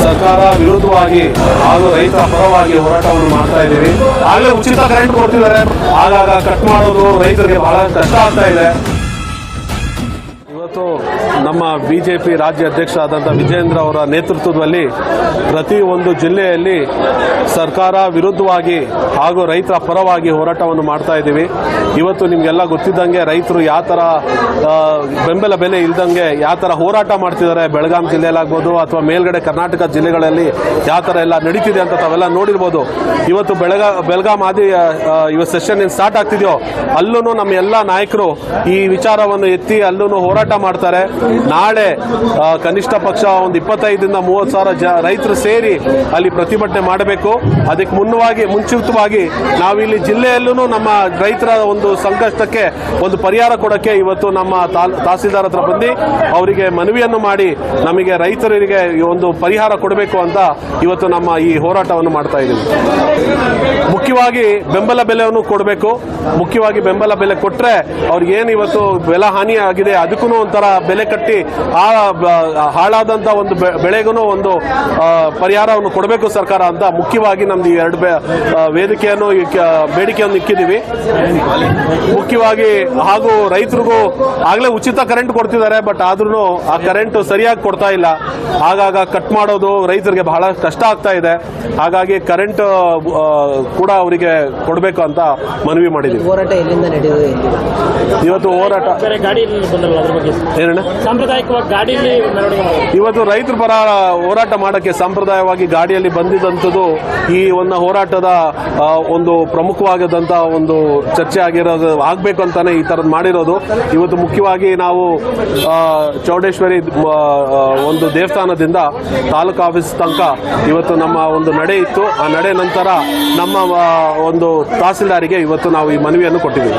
ಸರ್ಕಾರ ವಿರುದ್ಧವಾಗಿ ಹಾಗೂ ರೈತರ ಪರವಾಗಿ ಹೋರಾಟವನ್ನು ಮಾಡ್ತಾ ಇದ್ದೀವಿ. ಆಗಲೇ ಉಚಿತ ಕರೆಂಟ್ ಕೊಡ್ತಿದ್ದಾರೆ, ಆಗಾಗ ಕಟ್ ಮಾಡೋದು ರೈತರಿಗೆ ಬಹಳ ಕಷ್ಟ ಆಗ್ತಾ ಇದೆ. ಇವತ್ತು ನಮ್ಮ ಬಿಜೆಪಿ ರಾಜ್ಯ ಅಧ್ಯಕ್ಷ ಆದಂಥ ವಿಜೇಂದ್ರ ಅವರ ನೇತೃತ್ವದಲ್ಲಿ ಪ್ರತಿ ಒಂದು ಜಿಲ್ಲೆಯಲ್ಲಿ ಸರ್ಕಾರ ವಿರುದ್ಧವಾಗಿ ಹಾಗೂ ರೈತರ ಪರವಾಗಿ ಹೋರಾಟವನ್ನು ಮಾಡ್ತಾ ಇದ್ದೀವಿ. ಇವತ್ತು ನಿಮಗೆಲ್ಲ ಗೊತ್ತಿದ್ದಂಗೆ ರೈತರು ಯಾವ ಥರ ಬೆಂಬಲ ಬೆಲೆ ಇಲ್ದಂಗೆ ಯಾವ ಥರ ಹೋರಾಟ ಮಾಡ್ತಿದ್ದಾರೆ, ಬೆಳಗಾಂ ಜಿಲ್ಲೆಯಲ್ಲಾಗ್ಬೋದು ಅಥವಾ ಮೇಲ್ಗಡೆ ಕರ್ನಾಟಕ ಜಿಲ್ಲೆಗಳಲ್ಲಿ ಯಾವ ಥರ ಎಲ್ಲ ನಡೀತಿದೆ ಅಂತ ತಾವೆಲ್ಲ ನೋಡಿರ್ಬೋದು. ಇವತ್ತು ಬೆಳಗಾಂ ಆದಿ ಇವತ್ತು ಸೆಷನ್ ಏನು ಸ್ಟಾರ್ಟ್ ಆಗ್ತಿದೆಯೋ ಅಲ್ಲೂ ನಮ್ಮ ಎಲ್ಲ ನಾಯಕರು ಈ ವಿಚಾರವನ್ನು ಎತ್ತಿ ಅಲ್ಲೂ ಹೋರಾಟ ಮಾಡ್ತಾರೆ. ನಾಳೆ ಕನಿಷ್ಠ ಪಕ್ಷ ಒಂದು 25ರಿಂದ 30 ಸಾವಿರ ರೈತರು ಸೇರಿ ಅಲ್ಲಿ ಪ್ರತಿಭಟನೆ ಮಾಡಬೇಕು. ಅದಕ್ಕೆ ಮುಂಚಿತವಾಗಿ ನಾವಿಲ್ಲಿ ಜಿಲ್ಲೆಯಲ್ಲೂ ನಮ್ಮ ರೈತರ ಒಂದು ಸಂಕಷ್ಟಕ್ಕೆ ಒಂದು ಪರಿಹಾರ ಕೊಡಕ್ಕೆ ಇವತ್ತು ನಮ್ಮ ತಹಸೀಲ್ದಾರ್ ಹತ್ರ ಬಂದು ಅವರಿಗೆ ಮನವಿಯನ್ನು ಮಾಡಿ ನಮಗೆ ರೈತರಿಗೆ ಒಂದು ಪರಿಹಾರ ಕೊಡಬೇಕು ಅಂತ ಇವತ್ತು ನಮ್ಮ ಈ ಹೋರಾಟವನ್ನು ಮಾಡ್ತಾ ಇದ್ದೀವಿ. ಮುಖ್ಯವಾಗಿ ಬೆಂಬಲ ಬೆಲೆಯನ್ನು ಕೊಡಬೇಕು. ಮುಖ್ಯವಾಗಿ ಬೆಂಬಲ ಬೆಲೆ ಕೊಟ್ಟರೆ ಅವ್ರಿಗೆ ಏನು ಇವತ್ತು ಬೆಲೆ ಹಾನಿ ಆಗಿದೆ ಅದಕ್ಕೂ ಒಂಥರ ಬೆಲೆ ಕಟ್ಟಿ ಹಾಳಾದಂತ ಒಂದು ಬೆಳೆಗೂ ಒಂದು ಪರಿಹಾರವನ್ನು ಕೊಡಬೇಕು ಸರ್ಕಾರ ಅಂತ ಮುಖ್ಯವಾಗಿ ನಮ್ದು ಎರಡು ವೇದಿಕೆಯನ್ನು ಬೇಡಿಕೆಯನ್ನು ಇಕ್ಕಿದ್ದೀವಿ. ಮುಖ್ಯವಾಗಿ ಹಾಗೂ ರೈತರಿಗೂ ಆಗಲೇ ಉಚಿತ ಕರೆಂಟ್ ಕೊಡ್ತಿದ್ದಾರೆ, ಬಟ್ ಆದ್ರೂ ಆ ಕರೆಂಟ್ ಸರಿಯಾಗಿ ಕೊಡ್ತಾ ಇಲ್ಲ. ಆಗಾಗ ಕಟ್ ಮಾಡೋದು ರೈತರಿಗೆ ಬಹಳ ಕಷ್ಟ ಆಗ್ತಾ ಇದೆ. ಹಾಗಾಗಿ ಕರೆಂಟ್ ಕೂಡ ಅವರಿಗೆ ಕೊಡಬೇಕು ಅಂತ ಮನವಿ ಮಾಡಿದ್ದೀವಿ. ಹೋರಾಟ ಎಲ್ಲಿಂದ ನಡೆಯುವುದು? ಇವತ್ತು ಹೋರಾಟ ಏನಣ್ಣ ಇವತ್ತು ರೈತರ ಪರ ಹೋರಾಟ ಮಾಡಕ್ಕೆ ಸಾಂಪ್ರದಾಯವಾಗಿ ಗಾಡಿಯಲ್ಲಿ ಬಂದಿದ್ದಂಥದ್ದು ಈ ಒಂದು ಹೋರಾಟದ ಒಂದು ಪ್ರಮುಖವಾದಂತಹ ಒಂದು ಚರ್ಚೆ ಆಗ್ಬೇಕು ಅಂತಾನೆ ಈ ತರದ್ ಮಾಡಿರೋದು. ಇವತ್ತು ಮುಖ್ಯವಾಗಿ ನಾವು ಚೌಡೇಶ್ವರಿ ಒಂದು ದೇವಸ್ಥಾನದಿಂದ ತಾಲೂಕು ಆಫೀಸ್ ತನಕ ಇವತ್ತು ನಮ್ಮ ಒಂದು ನಡೆ ಇತ್ತು. ಆ ನಡೆ ನಂತರ ನಮ್ಮ ಒಂದು ತಹಸೀಲ್ದಾರಿಗೆ ಇವತ್ತು ನಾವು ಈ ಮನವಿಯನ್ನು ಕೊಟ್ಟಿದ್ದೀವಿ.